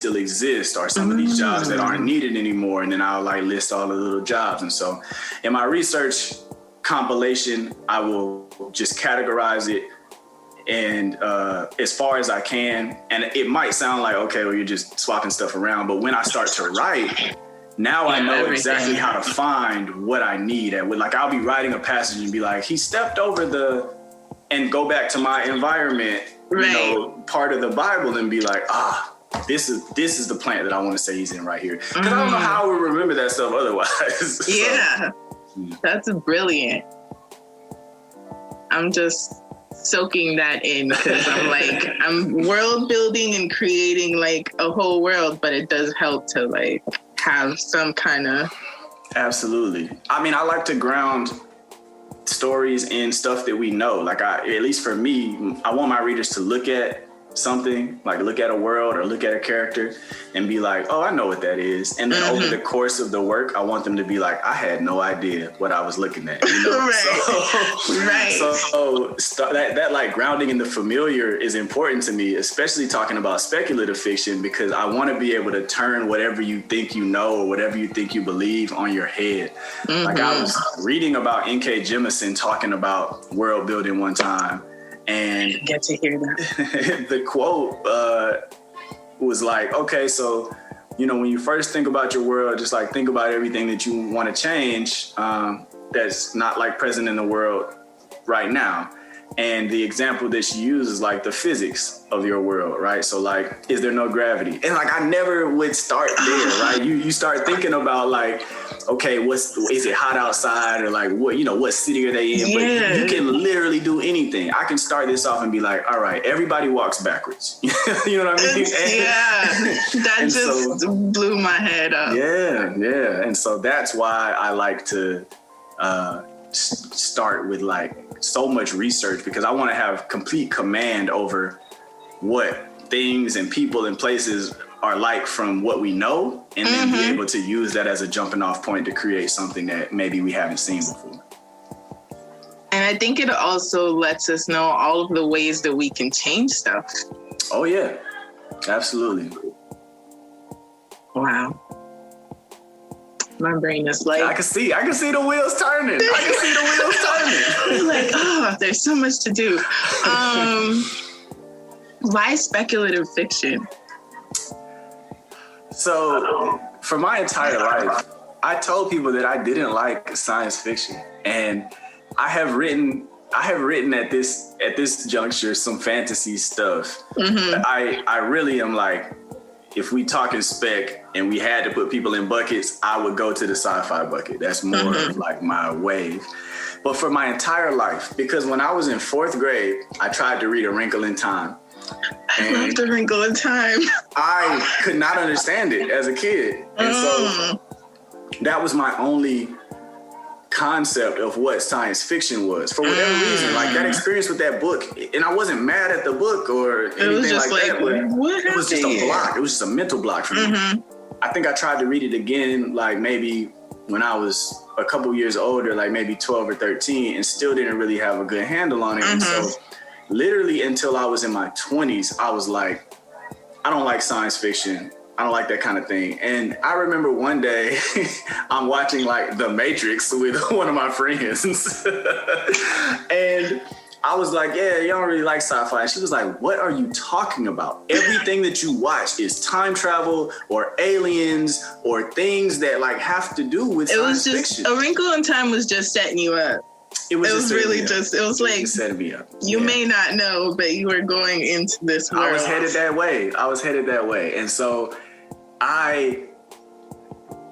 still exist, or some of these jobs that aren't needed anymore. And then I'll like list all the little jobs. And so in my research compilation, I will just categorize it and as far as I can. And it might sound like, okay, well, you're just swapping stuff around. But when I start to write, now I know exactly how to find what I need. And like, I'll be writing a passage and be like, he stepped over and go back to my environment, part of the Bible, and be like, this is the plant that I want to say he's in right here. Because I don't know how I would remember that stuff otherwise. Yeah, that's brilliant. I'm just soaking that in because I'm world building and creating like a whole world, but it does help to like have some kind of. Absolutely. I mean, I like to ground stories in stuff that we know. Like at least for me, I want my readers to look at something, like look at a world or look at a character and be like, oh, I know what that is. And then over the course of the work, I want them to be like, I had no idea what I was looking at. You know? So that like grounding in the familiar is important to me, especially talking about speculative fiction, because I want to be able to turn whatever you think you know or whatever you think you believe on your head. Like I was reading about N.K. Jemisin talking about world building one time. And get to hear that. The quote was like, okay, so, when you first think about your world, just like think about everything that you want to change that's not like present in the world right now. And the example that she uses is like the physics of your world, right? So like, is there no gravity? And like, I never would start there, right? You start thinking about like, okay, is it hot outside, or like what city are they in? Yeah. But you can literally do anything. I can start this off and be like, all right, everybody walks backwards. You know what I mean? That blew my head up. Yeah. And so that's why I like to start with like so much research, because I want to have complete command over what things and people and places are like from what we know, and then be able to use that as a jumping off point to create something that maybe we haven't seen before. And I think it also lets us know all of the ways that we can change stuff. Oh yeah, absolutely. Wow. My brain is like, I can see the wheels turning. Like, there's so much to do. Why speculative fiction? So for my entire life, I told people that I didn't like science fiction, and I have written at this juncture some fantasy stuff. I really am like, if we talking spec and we had to put people in buckets, I would go to the sci-fi bucket. That's more of like my wave. But for my entire life, because when I was in 4th grade, I tried to read A Wrinkle in Time. I love A Wrinkle in Time. I could not understand it as a kid. And so that was my only concept of what science fiction was. For whatever reason, like that experience with that book, and I wasn't mad at the book or anything like that, but it was just a block. It was just a mental block for me. I think I tried to read it again, like maybe when I was a couple years older, like maybe 12 or 13, and still didn't really have a good handle on it. And so literally until I was in my 20s, I was like, I don't like science fiction. I don't like that kind of thing. And I remember one day I'm watching like The Matrix with one of my friends. And I was like, yeah, you don't really like sci-fi. And she was like, what are you talking about? Everything that you watch is time travel or aliens or things that like have to do with science fiction. A Wrinkle in Time was just setting you up. It was like setting me up. You may not know, but you were going into this world. I was headed that way. And so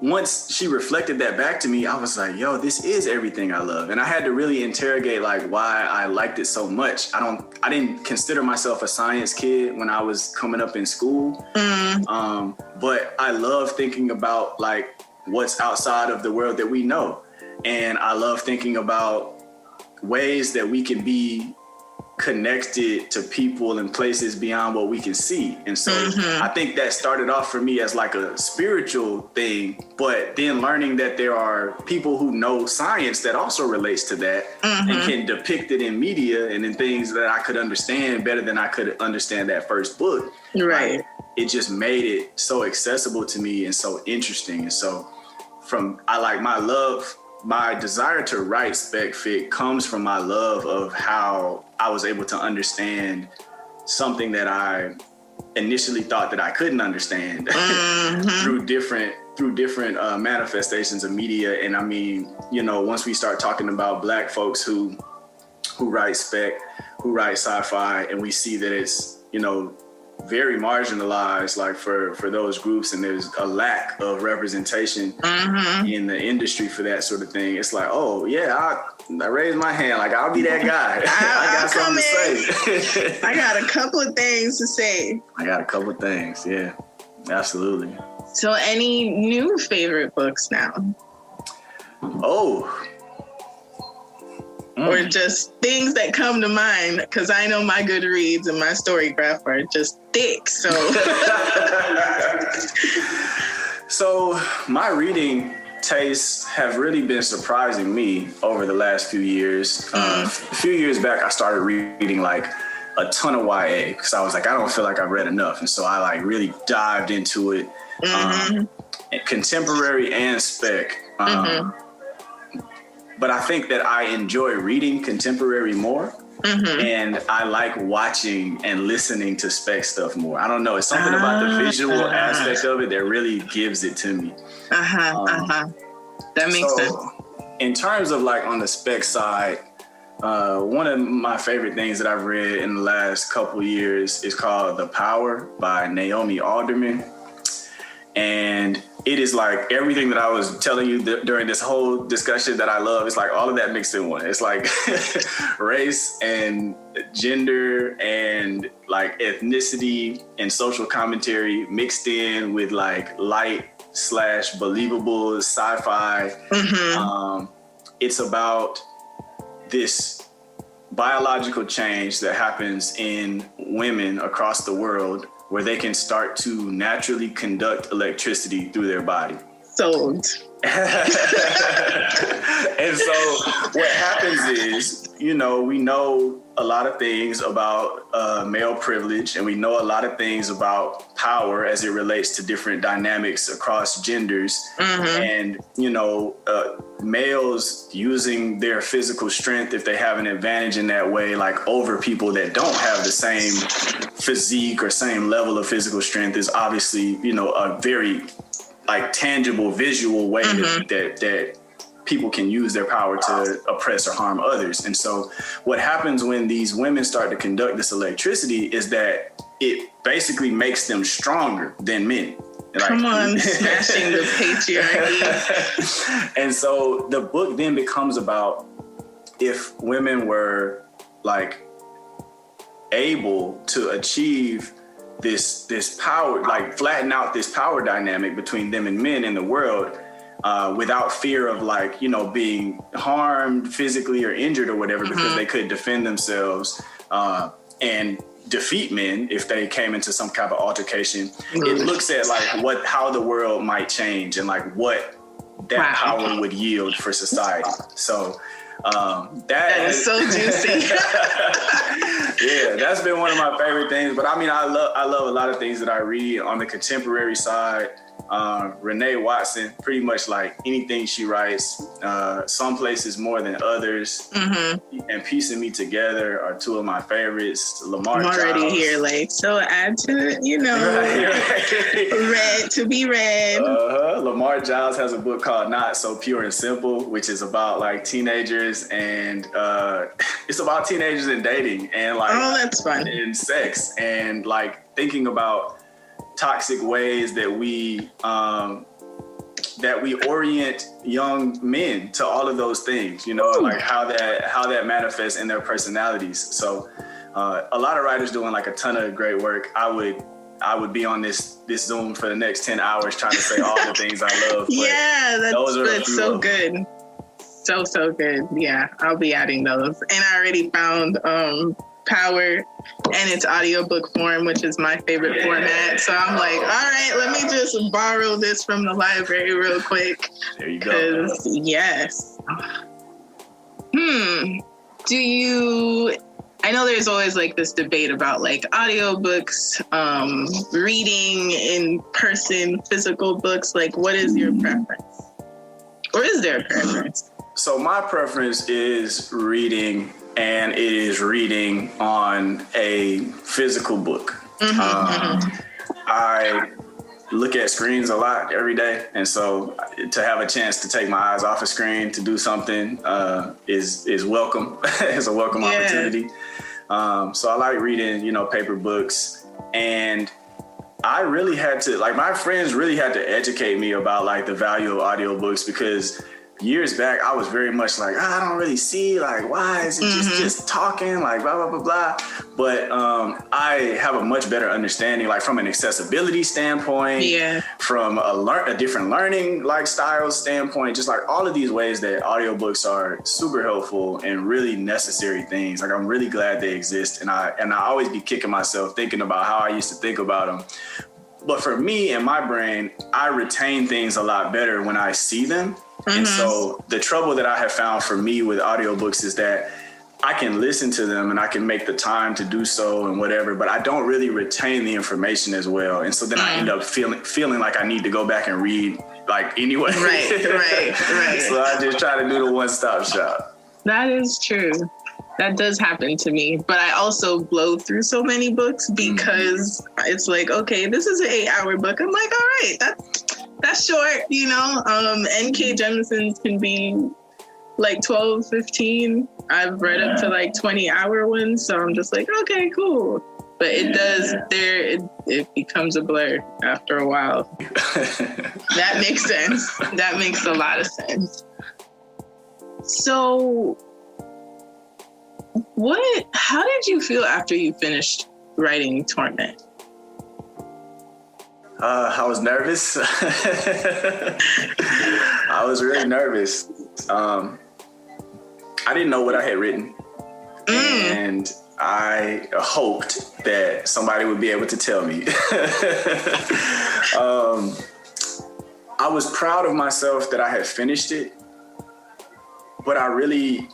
once she reflected that back to me, I was like, yo, this is everything I love. And I had to really interrogate like why I liked it so much. I didn't consider myself a science kid when I was coming up in school. But I love thinking about like what's outside of the world that we know. And I love thinking about ways that we can be connected to people and places beyond what we can see. And so I think that started off for me as like a spiritual thing, but then learning that there are people who know science that also relates to that and can depict it in media and in things that I could understand better than I could understand that first book. Right. Like, it just made it so accessible to me and so interesting. And so my desire to write spec fic comes from my love of how I was able to understand something that I initially thought that I couldn't understand through different manifestations of media. And I mean, you know, once we start talking about Black folks who write spec, who write sci-fi, and we see that it's, you know, very marginalized, like for those groups, and there's a lack of representation in the industry for that sort of thing. It's like, oh yeah, I raised my hand, like I'll be that guy. I got something to say. I got a couple of things to say. Yeah, absolutely. So any new favorite books now? Or just things that come to mind, because I know my Goodreads and my Storygraph are just thick. So, so my reading tastes have really been surprising me over the last few years. A few years back, I started reading like a ton of YA because I was like, I don't feel like I've read enough, and so I like really dived into it, contemporary and spec. But I think that I enjoy reading contemporary more, and I like watching and listening to spec stuff more. I don't know. It's something about the visual aspect of it that really gives it to me. That makes sense. In terms of like on the spec side, one of my favorite things that I've read in the last couple years is called The Power by Naomi Alderman. And it is like everything that I was telling you during this whole discussion that I love. It's like all of that mixed in one. It's like race and gender and like ethnicity and social commentary mixed in with like light/believable sci-fi. It's about this biological change that happens in women across the world, where they can start to naturally conduct electricity through their body. Sold. And so what happens is, you know, we know a lot of things about male privilege, and we know a lot of things about power as it relates to different dynamics across genders. And, you know, males using their physical strength, if they have an advantage in that way, like over people that don't have the same physique or same level of physical strength, is obviously, you know, a very like tangible visual way that people can use their power to oppress or harm others. And so what happens when these women start to conduct this electricity is that it basically makes them stronger than men. Like, come on, smashing the patriarchy. And so the book then becomes about if women were like able to achieve this power, like flatten out this power dynamic between them and men in the world, without fear of like, you know, being harmed physically or injured or whatever, because they could defend themselves and defeat men if they came into some kind of altercation. It looks at like how the world might change and like what that power would yield for society. So that is so juicy. Yeah, that's been one of my favorite things. But I mean, I love a lot of things that I read on the contemporary side. Renee Watson, pretty much like anything she writes, some places more than others, and Piecing Me Together are two of my favorites. Lamar Giles. I'm already here, like, so add to it, you know, read to be read. Lamar Giles has a book called Not So Pure and Simple, which is about like teenagers and it's about teenagers and dating and like, oh, that's fun, and sex and like thinking about toxic ways that we orient young men to all of those things, you know, like how that manifests in their personalities. So a lot of writers doing like a ton of great work. I would be on this Zoom for the next 10 hours trying to say all the things I love. Yeah, that's so good. So good. Yeah, I'll be adding those. And I already found Power and its audiobook form, which is my favorite format. So I'm like, all right, let me just borrow this from the library real quick. There you go. Yes. Do you I know there's always like this debate about like audiobooks, reading in person, physical books. Like, what is your preference? Or is there a preference? So my preference is reading, and it is reading on a physical book. I look at screens a lot every day, and so to have a chance to take my eyes off a screen to do something is welcome. It's a welcome opportunity. So I like reading, paper books, and I really had to, like, my friends really had to educate me about like the value of audiobooks, because years back, I was very much like, I don't really see, like, why is it just talking, like, blah, blah, blah, blah. But I have a much better understanding, like, from an accessibility standpoint, from a different learning, like, style standpoint, just like all of these ways that audiobooks are super helpful and really necessary things. Like, I'm really glad they exist. And I always be kicking myself thinking about how I used to think about them. But for me and my brain, I retain things a lot better when I see them. And so the trouble that I have found for me with audiobooks is that I can listen to them and I can make the time to do so and whatever, but I don't really retain the information as well. And so then I end up feeling like I need to go back and read, like, anyway. Right. So I just try to do the one-stop shop. That is true. That does happen to me, but I also blow through so many books because it's like, okay, this is an 8-hour book. I'm like, all right, that's short, N.K. Jemisin's can be like 12, 15. I've read up to like 20-hour ones. So I'm just like, okay, cool. But it becomes a blur after a while. That makes sense. That makes a lot of sense. So how did you feel after you finished writing Torment? I was nervous. I was really nervous. I didn't know what I had written. And I hoped that somebody would be able to tell me. I was proud of myself that I had finished it, but I really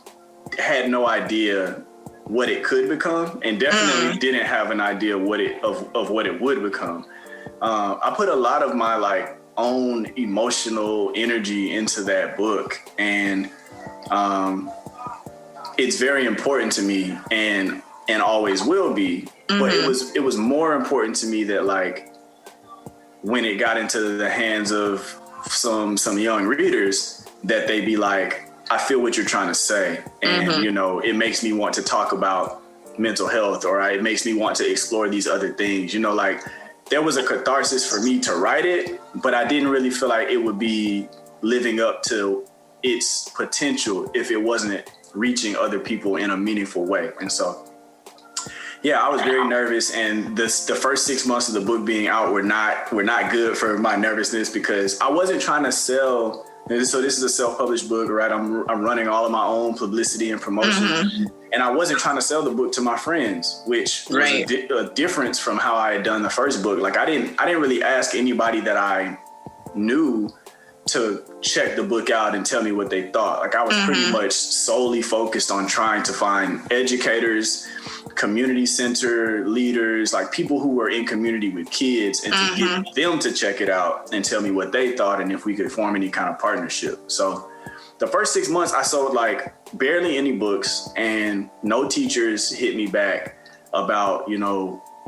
had no idea what it could become, and definitely didn't have an idea what it would become. I put a lot of my own emotional energy into that book, and it's very important to me and always will be. But it was more important to me that when it got into the hands of some young readers, that they be like, I feel what you're trying to say. And, it makes me want to talk about mental health, or it makes me want to explore these other things. There was a catharsis for me to write it, but I didn't really feel like it would be living up to its potential if it wasn't reaching other people in a meaningful way. And so, I was very nervous, and the first 6 months of the book being out were not good for my nervousness, because I wasn't trying to sell. So this is a self-published book, right? I'm running all of my own publicity and promotion, and I wasn't trying to sell the book to my friends, which was a difference from how I had done the first book. Like I didn't really ask anybody that I knew to check the book out and tell me what they thought. Like I was pretty much solely focused on trying to find educators, community center leaders, like people who were in community with kids, and to get them to check it out and tell me what they thought and if we could form any kind of partnership. So the first 6 months I sold barely any books, and no teachers hit me back about,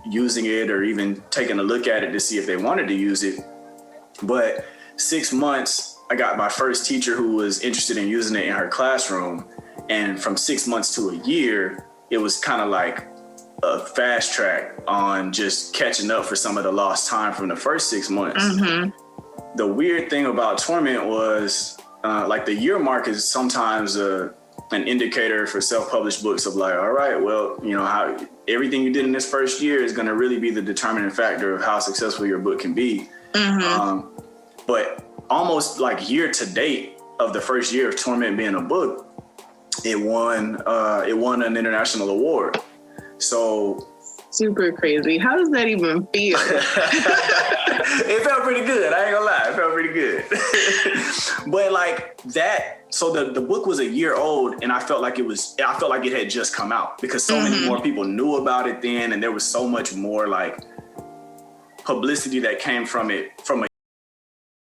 using it or even taking a look at it to see if they wanted to use it. But 6 months, I got my first teacher who was interested in using it in her classroom. And from 6 months to a year, it was kind of like a fast track on just catching up for some of the lost time from the first 6 months. The weird thing about Torment was the year mark is sometimes an indicator for self-published books of all right, well, how everything you did in this first year is going to really be the determining factor of how successful your book can be. But almost year to date of the first year of Torment being a book, it won an international award. So super crazy. How does that even feel? It felt pretty good. I ain't gonna lie. It felt pretty good. But like that, so the book was a year old, and I felt like it had just come out because so many more people knew about it then, and there was so much more like publicity that came from it from a